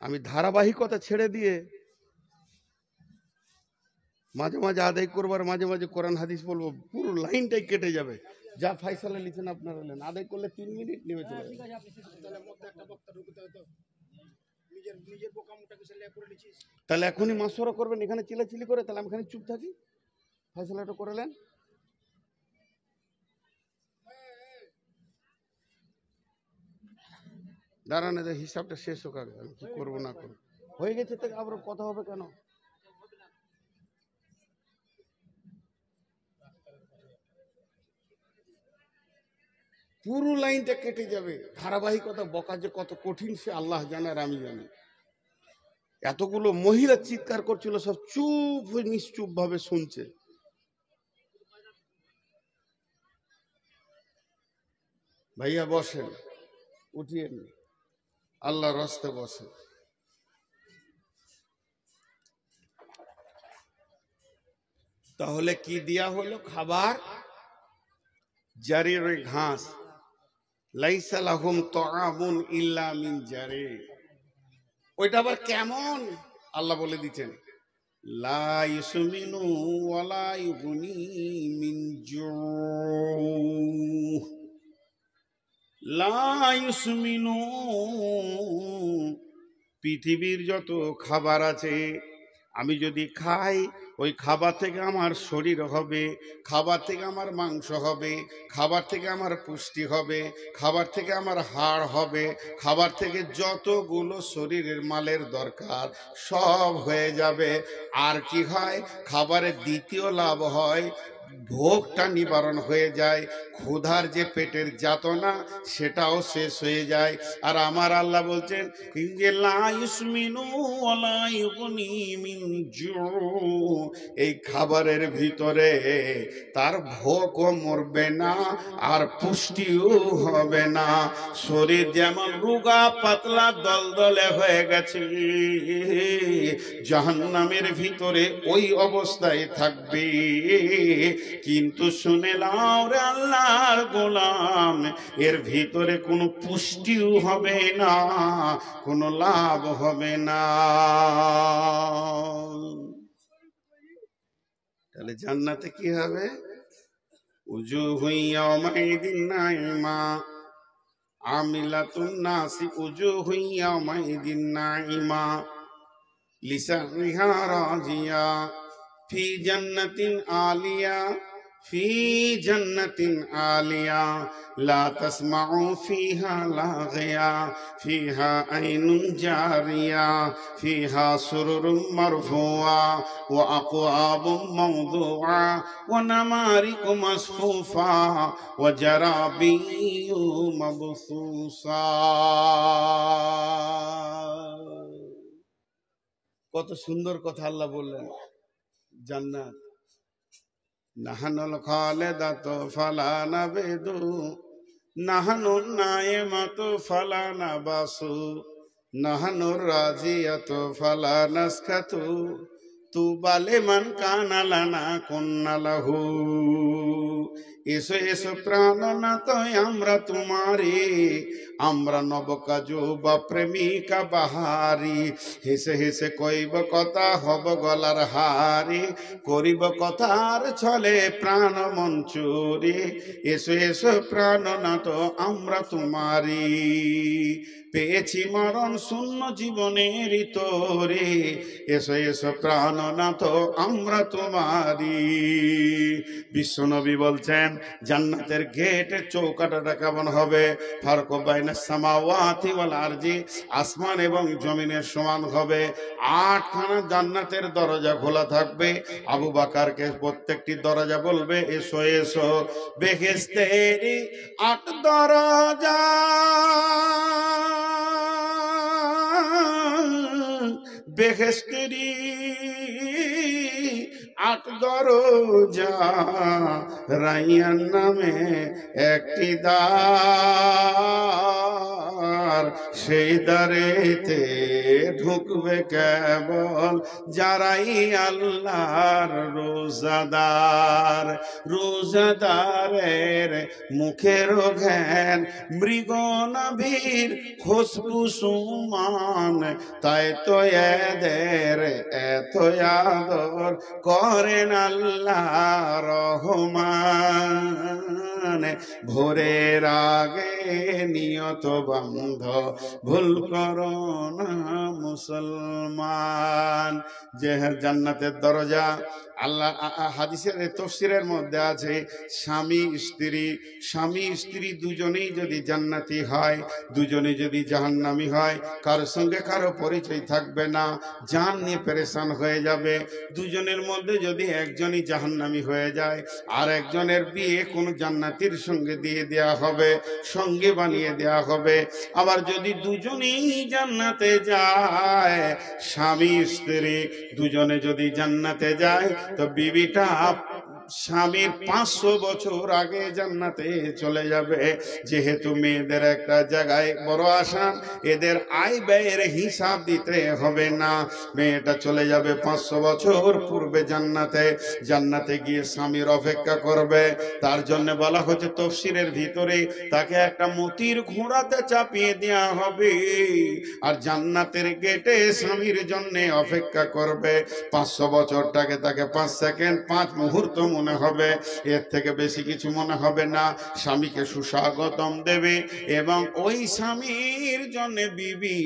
আমি ধারাবাহিকতা ছেড়ে দিয়ে মাঝে মাঝে আদায় করবার, মাঝে মাঝে কোরআন হাদিস বলবো, পুরো লাইনটাই কেটে যাবে। যা ফাইসালা লিখেন আপনারা নেন, আদায় করলে 3 মিনিট নেমে চলে যাবে। তাহলে এখনই মাসওয়ারা করবেন, এখানে চিলাচিলি করে, তাহলে আমি এখানে চুপ থাকি, ফাইসালাটা করলেন। দাঁড়ান, হিসাবটা শেষ হোক আগে, আমি কি করবো না করবো। হয়ে গেছে তো আবার কথা হবে কেন? পুরো লাইনটা কেটে যাবে। ধারাবাহিকতা বকা যে কত কঠিন সে আল্লাহ জানে আর আমি জানি। এতগুলো মহিলা চিৎকার করছিল, সব চুপ হয়ে নিশ্চুপ ভাবে শুনছে। ভাইয়া বসেন, উঠিয়ে নি, আল্লাহ রাস্তে বসেন। তাহলে কি দেয়া হলো? খাবার, জারির ওই ঘাস। লাইসা লাহুম তাআমুন ইল্লা মিন জারি, ওইটা আবার কেমন আল্লাহ বলে দিচ্ছেন, লা ইউসমিনু ওয়ালা ইউগনি মিন জু, লা ইউসমিনু। পৃথিবীর যত খাবার আছে আমি যদি খাই, ওই খাবার থেকে আমার শরীর হবে, খাবার থেকে আমার মাংস হবে, খাবার থেকে আমার পুষ্টি হবে, খাবার থেকে আমার হাড় হবে, খাবার থেকে যতগুলো শরীরের মালের দরকার সব হয়ে যাবে। আর কি হয়? খাবারের দ্বিতীয় লাভ হয়, ভোগটা নিবারণ হয়ে যায়, ক্ষুধার যে পেটের যাতনা সেটাও শেষ হয়ে যায়। আর আমার আল্লাহ বলছেন যে লা ইউসমিনু ওয়ালা ইউগনি মিন জু, এই খাবারের ভিতরে তার ভোগও মরবে না আর পুষ্টিও হবে না। শরীর যেমন রোগা পাতলা দলদলে হয়ে গেছে, জাহান্নামের ভিতরে ওই অবস্থায় থাকবে। কিন্তু শুনে নাও রে আল্লাহর গোলাম, এর ভিতরে কোনো পুষ্টিও হবে না, কোনো লাভ হবে না। তাহলে জান্নাতে কি হবে? উজুহু ইয়াওমাইদিন নাইমা আমিলাতুন নাসি উজুহু ইয়াওমাইদিন নাইমা লিসানিহা রাজিয়া ফি জান্নাতিন আলিয়া ফি জান্নাতিন আলিয়া লা তাসমাউ ফিহা লাগিয়া ফিহা আইনুন জারিয়া ফিহা সুরুরুম মারফুআ ওয়া আকওয়াবুম মাওদুআ ওয়া নামারিকু মাসফুফা ওয়া জারাবিয়্যু মাবসুসা। কত সুন্দর কথা আল্লাহ বললেন। জান্নাত নাহানুল খালিদাতু ফালা নাবিদু নাহানুন নাইমাতু ফালা নাবাসু নাহানুর রাজিয়াতু ফালা নাসকাতু তুবা লিমান কানা লানা কুন্না লাহু। এসো এসো প্রাণনাথ আমরা তোমারে, আমরা নবকাজু বা প্রেমিকা বাহারি, হেসে হেসে কইব কথা হব গলার হারি, করিব কথার ছলে প্রাণ মঞ্চুরি। এসো এসো প্রাণনাথ আমরা তোমারি, পেয়েছি মরণ শূন্য জীবনের তোরে। এসো এসো প্রাণনাথ আমরা তোমারি। বিশ্বনবী বলছেন জান্নাতের গেটের চৌকাঠাটা কেমন হবে? ফারক বাইনাস সামাওয়াতি ওয়াল আরজি, আসমান এবং জমিনের সমান হবে। 8খানা জান্নাতের দরজা খোলা থাকবে। আবু বকরকে প্রত্যেকটি দরজা বলবে এসো এসো। বেহেশতের 8 দরজা, বেহেশতেরি 8 দরজা, রাইয়ান নামে একটি দ্বার, সেই দ্বারেতে ঢুকবে কেবল যারাই আল্লাহর রোজাদার। রোজাদারের মুখের ঘ্যান মৃগ নাভির খুশবু সুমান, তাই তো এদের এত আদর করেন আল্লাহ রহমান। ভোরের আগে নিয়ত বন্ধ ভুল করো না মুসলমান। যে জান্নাতের দরজা আল্লাহ হাদিসের তাফসীরের মধ্যে আছে, স্বামী স্ত্রী দুজনেই যদি জান্নাতি হয়, দুজনে যদি জাহান্নামী হয়, কারোর সঙ্গে কারো পরিচয় থাকবে না, জান নিয়ে পেরেশান হয়ে যাবে। দুজনের মধ্যে যদি একজনই জাহান্নামী হয়ে যায়, আর একজনের বিয়ে কোনো জান্নাতীর সঙ্গে দিয়ে দেয়া হবে, সঙ্গে বানিয়ে দেয়া হবে। আবার যদি দুজনেই জান্নাতে যায়, স্বামী স্ত্রী দুজনে যদি জান্নাতে যায়, তো বিবিটা স্বামীর 500 বছর আগে জান্নাতে চলে যাবে। যেহেতু মেয়েদের একটা জায়গায় বড় আসান, এদের আয় ব্যয়ের হিসাব দিতে হবে না, মেয়েটা চলে যাবে 500 বছর পূর্বে জান্নাতে। জান্নাতে গিয়ে স্বামীর অপেক্ষা করবে। তার জন্য বলা হচ্ছে তাফসীরের ভিতরে, তাকে একটা মতির ঘোড়াতে চাপিয়ে দেওয়া হবে, আর জান্নাতের গেটে স্বামীর জন্য অপেক্ষা করবে। 500 বছরটাকে তাকে 5 সেকেন্ড 5 মুহূর্ত মনে হবে, এর থেকে বেশি কিছু মনে হবে না। স্বামীকে সুস্বাগতম দেবে এবং ওই স্বামীর জন্য বিবি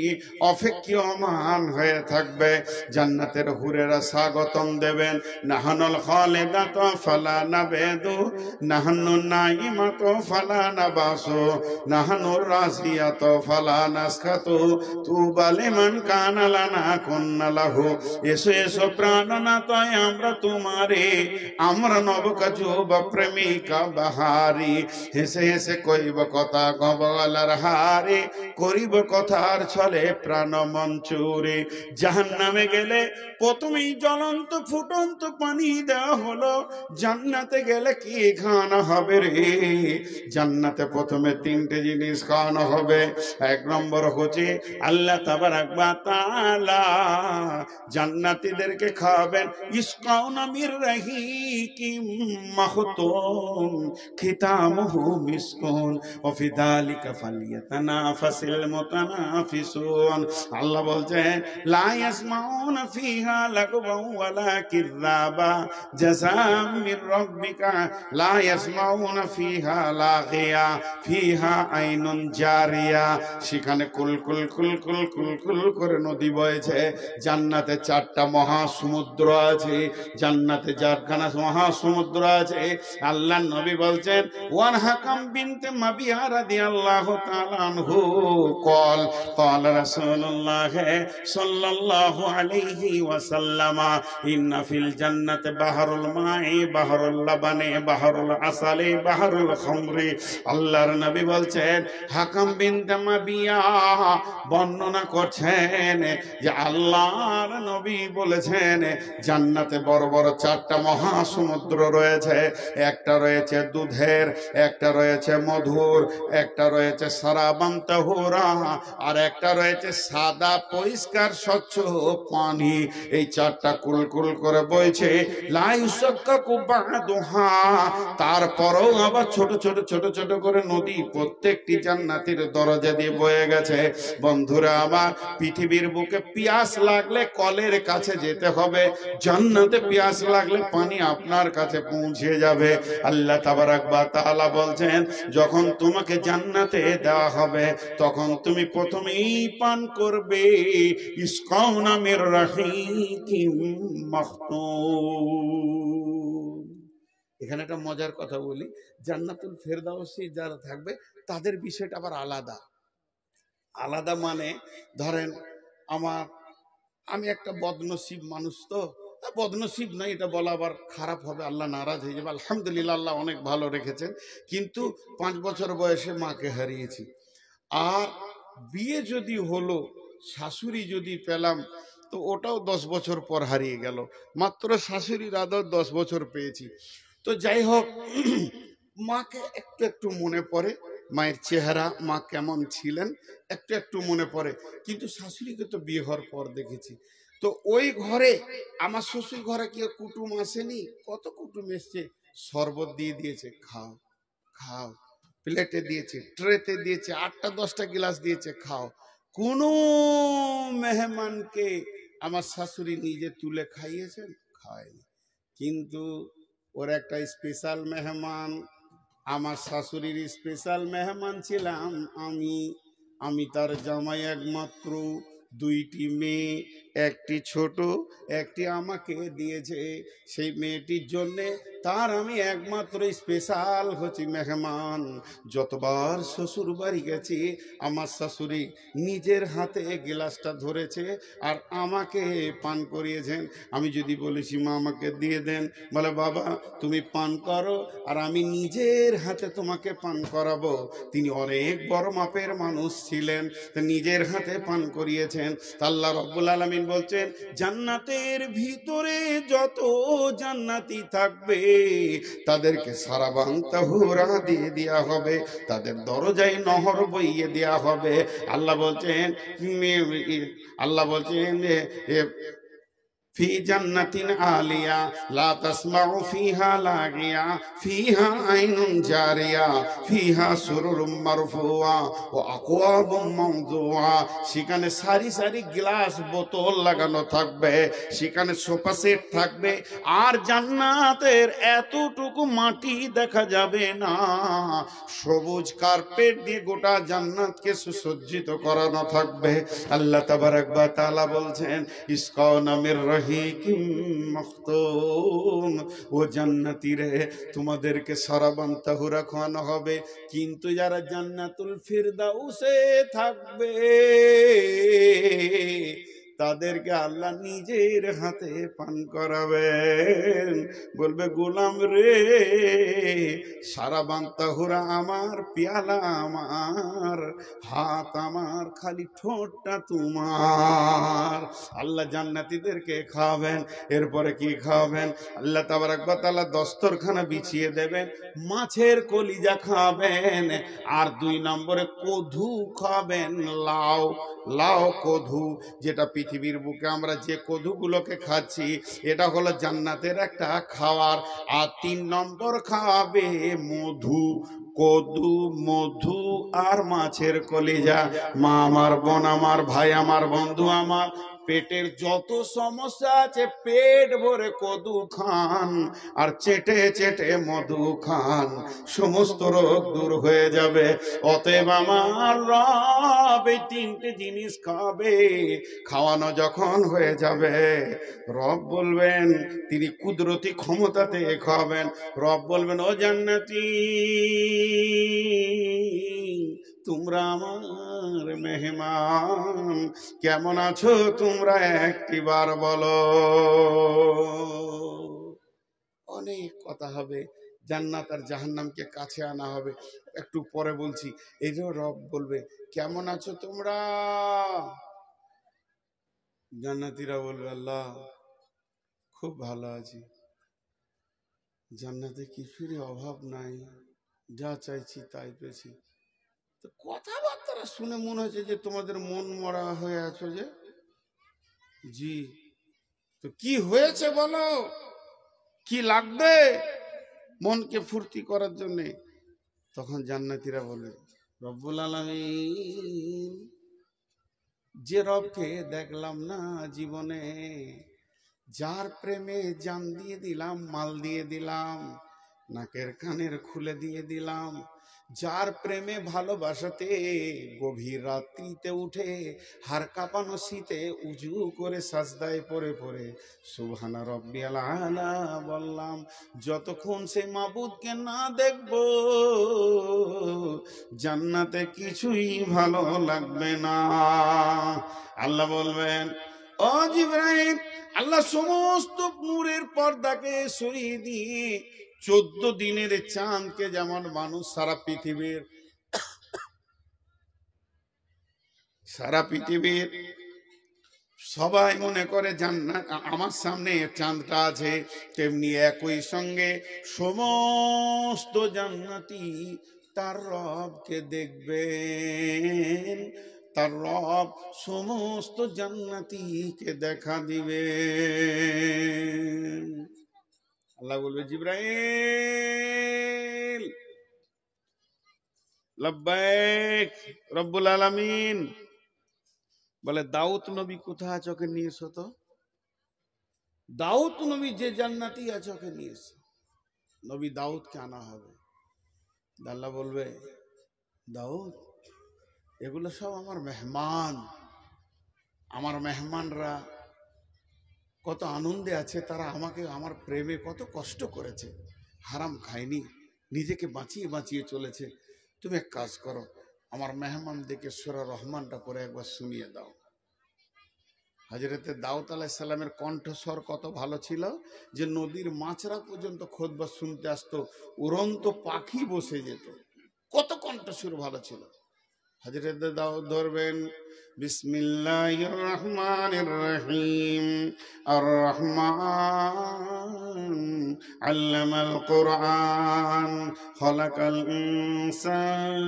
অপেক্ষমান হয়ে থাকবে। জান্নাতের হুরেরা স্বাগতম দেবেন, নাহানুল খালিদাতু ফালা নাবেদু নাহানুন নাইমাতু ফালা নাবাসু নাহানুর রাজিয়াতু ফালা নাসকাতু তুবা লিমান কানা লানা কুন্না লাহু। এসো এসো প্রাণনাথ আমরা তোমারে, আমরা নবকা যুব প্রেমিকা বাহারি, হেসে হেসে কইব কথা গবলার হারে, করিব কথার ছলে প্রাণ মঞ্চুরে। জাহান্নামে গেলে প্রথমেই জ্বলন্ত ফুটন্ত পানি দেওয়া হলো, জান্নাতে গেলে কি খাওয়ানো হবে রে? জান্নাতে প্রথমে তিনটে জিনিস খাওয়ানো হবে। এক নম্বর হচ্ছে আল্লাহ তাবারাক ওয়া তাআলা জান্নাতীদেরকে খাওয়াবেন ইসকাউনা মির রাহিকিম মাখতুম খিতামুহু মিসকুন ওয়া ফি যালিকা ফালইয়াতানাফাসিল মুতানাফিসুন। আল্লাহ বলছেন লা ইয়াসমাউনা ফিহা লাগওয়ান ওয়ালা কিযাবা জাযাম মির রাব্বিকা লা ইয়াসমাউনা ফিহা লাগিয়া ফিহা আইনুন জারিয়া। সেখানে কুলকুল কুলকুল কুলকুল করে নদী বইছে। জান্নাতে চারটা মহাসমুদ্র আছে, জান্নাতে চারখানা মহাসমুদ্র আছে। আল্লাহর নবী বলছেন ওয়ান হাকাম বিনতে মাবিয়া রাদিয়াল্লাহু তাআলা আনহু কল قال رسول الله صلى الله عليه وسلم إن في الجنة بحر الماء بحر اللبن بحر العسل بحر الخمر। আল্লাহর নবী বলছেন হাকাম বিনতে মাবিয়া বর্ণনা করছেন যে আল্লাহর নবী বলেছেন জান্নাতে বড় বড় চারটা মহাসমুদ্র রয়েছে। একটা রয়েছে দুধের, একটা রয়েছে মধুর, একটা রয়েছে সারাবান তাহুরা, আর একটা রয়েছে সাদা পরিষ্কার স্বচ্ছ পানি। এই চারটা কুলকুল করে বইছে লা ইউসাক্কাকু বাদুহা। তারপরেও আবার ছোট ছোট ছোট ছোট করে নদী প্রত্যেকটি জান্নাতের দরজা দিয়ে বয়ে গেছে। বন্ধুরা আমার, পৃথিবীর বুকে পিয়াস লাগলে কলের কাছে যেতে হবে, জান্নাতে পিয়াস লাগলে পানি আপনার কাছে পৌঁছে যাবে। আল্লাহ তাবারাক ওয়া তাআলা বলছেন যখন তোমাকে জান্নাতে দেওয়া হবে তখন তুমি প্রথমেই পান করবে ইসকাউনা মির রাহিকিম মাখতুম। এখানে একটা মজার কথা বলি, জান্নাতুল ফেরদাউসি যারা থাকবে তাদের বিষয়টা আবার আলাদা। আলাদা মানে ধরেন আমি একটা বদনসিব মানুষ, তো বদনসিব নাই এটা বলা আবার খারাপ হবে, আল্লাহ নারাজ হয়ে যাবে। আলহামদুলিল্লাহ আল্লাহ অনেক ভালো রেখেছেন, কিন্তু 5 বছর বয়সে মাকে হারিয়েছি। আর বিয়ে যদি হলো, শাশুড়ি যদি পেলাম, তো ওটাও 10 বছর পর হারিয়ে গেল। মাত্র শাশুড়ির আদর 10 বছর পেয়েছি। তো যাই হোক, মাকে একটু একটু মনে পড়ে, মায়ের চেহারা, মা কেমন ছিলেন একটু একটু মনে পড়ে। কিন্তু শাশুড়িকে তো বিয়ে হওয়ার পর দেখেছি। তো ওই ঘরে আমার শ্বশুর ঘরে কেউ কুটুম আসেনি, কত কুটুম এসছে, শরবত দিয়ে দিয়েছে, খাও খাও, প্লেটে দিয়েছে, ট্রেতে দিয়েছে, 8টা 10টা গ্লাস দিয়েছে, খাও। কোনো মেহমানকে আমার শাশুড়ি নিজে তুলে খাইয়েছেন? খাওয়ায়নি। কিন্তু ওর একটা স্পেশাল মেহমান, আমার শাশুড়ির স্পেশাল মেহমান ছিলাম আমি তার জামাই একমাত্র। 2টি মেয়ে, একটি ছোট, একটি আমাকে দিয়েছে। সেই মেয়েটির জন্যে তার আমি একমাত্র স্পেশাল হচ্ছি মেহমান। যতবার শ্বশুর বাড়ি গেছি আমার শাশুড়ি নিজের হাতে গ্লাসটা ধরেছে আর আমাকে পান করিয়েছেন। আমি যদি বলেছি মা আমাকে দিয়ে দেন, বলে বাবা তুমি পান করো আর আমি নিজের হাতে তোমাকে পান করাবো। তিনি অনেক বড় মাপের মানুষ ছিলেন, নিজের হাতে পান করিয়েছেন। আল্লাহ রাব্বুল আলামিন বলছেন জান্নাতের ভিতরে যত জান্নাতি থাকবে তাদেরকে সারাবান তাহুরা দিয়ে দেয়া হবে, তাদের দরজায় নহর বইয়ে দেয়া হবে। আল্লাহ বলছেন في جنة عالية لا تسمع فيها لاغيا فيها عين جارية فيها سرر مرفوعة وأكواب موضوعة। সেখানে সারি সারি গ্লাস বোতল লাগানো থাকবে, সেখানে সোফা সেট থাকবে, আর জান্নাতের এতটুকু মাটি দেখা যাবে না। সবুজ কার্পেট দিয়ে গোটা জান্নাতকে সুসজ্জিত করানো থাকবে। আল্লাহ তাবারাক ওয়া তাআলা বলছেন ইসকাউনা মির রাহিকিম মাখতুম। ও জান্নাতি রে, তোমাদেরকে সারাবান তাহুরা খাওয়ানো হবে। কিন্তু যারা জান্নাতুল ফিরদাউসে থাকবে তাদেরকে আল্লাহ নিজের হাতে পান করাবেন। বলবে গোলাম রে, সারা বান্তাহুরা আমার, পেয়ালা আমার, হাত আমার, খালি ঠোঁটটা তোমার। আল্লাহ জান্নাতীদেরকে খাওয়াবেন। এরপরে কি খাওয়াবেন? আল্লাহ তাবারক ওয়া তাআলা দস্তরখানা বিছিয়ে দেবেন, মাছের কলিজা খাবেন, আর 2 নম্বরে কধু খাবেন। লাউ, লাউ কধু, যেটা পৃথিবীর বুকে আমরা যে কধুগুলোকে খাচ্ছি, এটা হলো জান্নাতের একটা খাবার। আর 3 নম্বর খাবে মধু, কদু, মধু আর মাছের কলিজা। মা আমার, বোন আমার, ভাই আমার, বন্ধু আমার, পেটের যত সমস্যা আছে পেট ভরে কদু খান আর চেটে চেটে মধু খান, সমস্ত রোগ দূর হয়ে যাবে। অতএব আমার রব এই 3টে জিনিস খাবে। খাওয়ানো যখন হয়ে যাবে, রব বলবেন, তিনি কুদরতি ক্ষমতাতে খাবেন। রব বলবেন, ও জান্নাতি, তোমরা আমার মেহমান, কেমন আছো তোমরা একটিবার বলো। অনেক কথা হবে, জান্নাত আর জাহান্নামকে কাছে আনা হবে, একটু পরে বলছি। এই যে রব বলবে, কেমন আছো তোমরা? জান্নাতীরা বলবে, আল্লাহ খুব ভালো আছি, জান্নাতে কিছুরই অভাব নাই, যা চাইছি তাই পেয়েছি। তো কথাবার্তা শুনে মনে হচ্ছে যে তোমাদের মন মরা হয়ে আছো যে। জি, তো কি হয়েছে বলো, কি লাগবে মনকে ফুর্তি করার জন্যে? তখন জান্নাতীরা বলে, রব্বুল আলামিন, যে রবকে দেখলাম না জীবনে, যার প্রেমে জান দিয়ে দিলাম, মাল দিয়ে দিলাম, নাকের কানের খুলে দিয়ে দিলাম, যার প্রেমে ভালোবাসাতে গভীর রাত্রিতে উঠে হাড় কাঁপানো শীতে উজু করে সাজদায় পড়ে পড়ে সুবহানা রব্বিয়াল আলা বললাম, যতক্ষণ সেই মাবুদকে না দেখব জান্নাতে কিছুই ভালো লাগবে না। আল্লাহ বলবেন, ও জিবরাইল, আল্লাহ সমস্ত নূরের পর্দাকে সরিয়ে দিয়ে 14 দিনের চাঁদকে, যেমন মানুষ সারা পৃথিবীর সবাই মনে করে জান্নাত আমার সামনে চাঁদটা আছে, তেমনি একই সঙ্গে সমস্ত জান্নাতি তার রবকে দেখবেন, তার রব সমস্ত জান্নাতীকে দেখা দিবেন। আল্লাহ বলবে, জিবরাইল, লাব্বাইক রব্বুল আলামিন। বলে, দাউদ নবী কোথায় আছে, ওকে নিয়ে এসো তো। দাউদ নবী যে জান্নাতি আছে ওকে নিয়ে এসো। নবী দাউদকে আনা হবে। আল্লাহ বলবে, দাউদ, এগুলো সব আমার মেহমান, আমার মেহমানরা কত আনন্দে আছে, তারা আমাকে আমার প্রেমে কত কষ্ট করেছে, হারাম খায়নি, নিজেকে বাঁচিয়ে বাঁচিয়ে চলেছে। তুমি এক কাজ করো, আমার মেহমানদেরকে সূরা রহমানটা করে একবার শুনিয়ে দাও। হযরতে দাউদ আলাইহিস সালামের কণ্ঠস্বর কত ভালো ছিল যে নদীর মাছরা পর্যন্ত খুতবা শুনতে আসতো, উড়ন্ত পাখি বসে যেত, কত কণ্ঠস্বর ভালো ছিল। হযরতে দাউদ ধরবেন, বিসমিল্লাহির রহমানির রহিম, আর রহমান আল্লামাল কুরআন, খলাকাল ইনসান,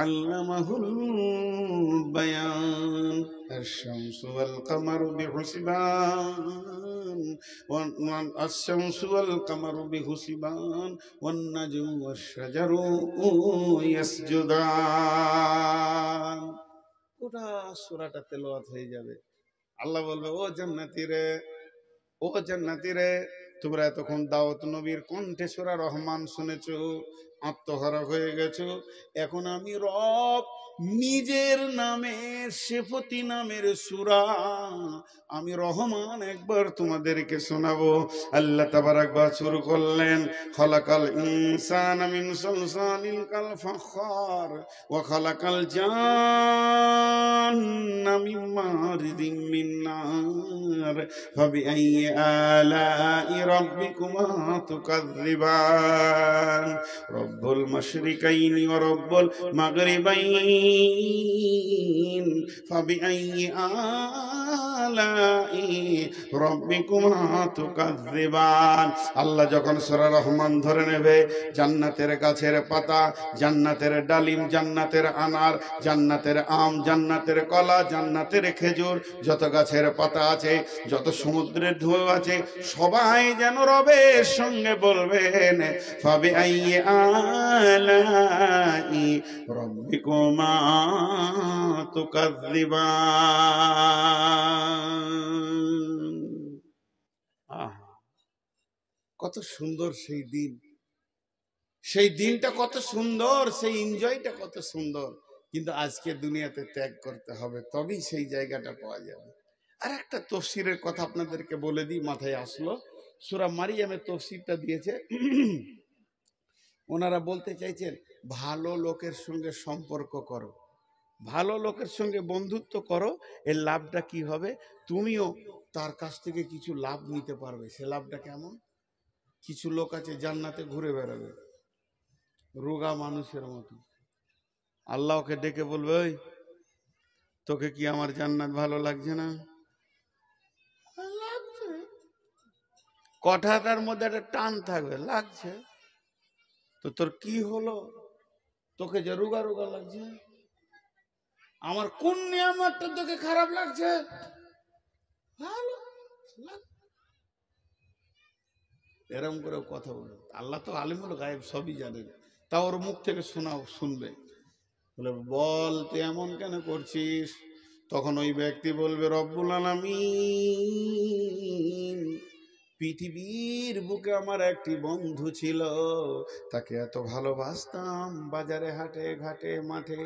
আল্লামাহুল বায়ান, الشمس والقمر بحسبان، الشمس والقمر بحسبان، والنجم والشجر يسجدان। পুরা সূরাটা তেলাওয়াত হয়ে যাবে। আল্লাহ বলবে, ও জান্নাতী রে, ও জান্নাতী রে, তোমরা এতক্ষণ দাউদ নবীর কণ্ঠে সূরা রহমান শুনেছো, আত্মহারা হয়ে গেছো, এখন আমি রব নিজের নামে সেফতি নামের সূরা আমি রহমান একবার তোমাদেরকে শোনাবো। আল্লাহ তাবারাক ওয়া তাআলা শুরু করলেন, খলাকাল ইনসানা মিন সালসালিন কাল ফাখার ওয়া খলাকাল জান্না মিন মারিদিম মিন নার ফাবিআইয়ি আলাই রাব্বিকুমা তুকাযযিবান রব্বুল মাশরিকাইনি ওয়া রব্বুল মাগরিবাইন ফাবিআইয়ি আলাই রাব্বিকুমা তুকাযযিবান। আল্লাহ যখন সূরা রহমান ধরে নেবে, জান্নাতের গাছের পাতা, জান্নাতের ডালিম, জান্নাতের আনার, জান্নাতের আম, জান্নাতের কলা, জান্নাতের খেজুর, যত গাছের পাতা আছে, যত সমুদ্রের ঢেউ আছে, সবাই যেন রবের সঙ্গে বলবেন ফাবিআইয়ি আলাই রাব্বিকুমা তুকাযযিবান। কত সুন্দর সেই দিন, সেই দিনটা কত সুন্দর, সেই এনজয়টা কত সুন্দর। কিন্তু আজকে দুনিয়াতে ত্যাগ করতে হবে, তবেই সেই জায়গাটা পাওয়া যাবে। আর একটা তফসিরের কথা আপনাদেরকে বলে দিই, মাথায় আসলো। সূরা মারিয়ামের তফসিরটা দিয়েছে, ওনারা বলতে চাইছেন ভালো লোকের সঙ্গে সম্পর্ক করো, ভালো লোকের সঙ্গে বন্ধুত্ব করো, এর লাভটা কি হবে, তুমিও তার কাছ থেকে কিছু লাভ নিতে পারবে। সে লাভটা কেমন? কিছু লোক আছে জান্নাতে ঘুরে বেড়াবে রোগা মানুষের মতো, আল্লাহকে ডেকে বলবে, ওই তোকে কি আমার জান্নাত ভালো লাগছে না? লাগছে। কথাটার মধ্যে একটা টান থাকবে, লাগছে। তো তোর কি হলো, তোকে যে রোগা রোগা লাগছে, আমার কোন নিয়ামতটা তোকে খারাপ লাগছে? ভালো লাগছে। এরকম করে কথা বলে। আল্লাহ তো আলিমুল গায়েব, সবই জানেন, তা ওর মুখ থেকে শুনবে। বলে বল তুই এমন কেন করছিস? তখন ওই ব্যক্তি বলবে রব্বুল আলামিন, পৃথিবীর বুকে আমার একটি বন্ধু ছিল, তাকে এত ভালোবাসতাম, বাজারে হাটে ঘাটে মাঠে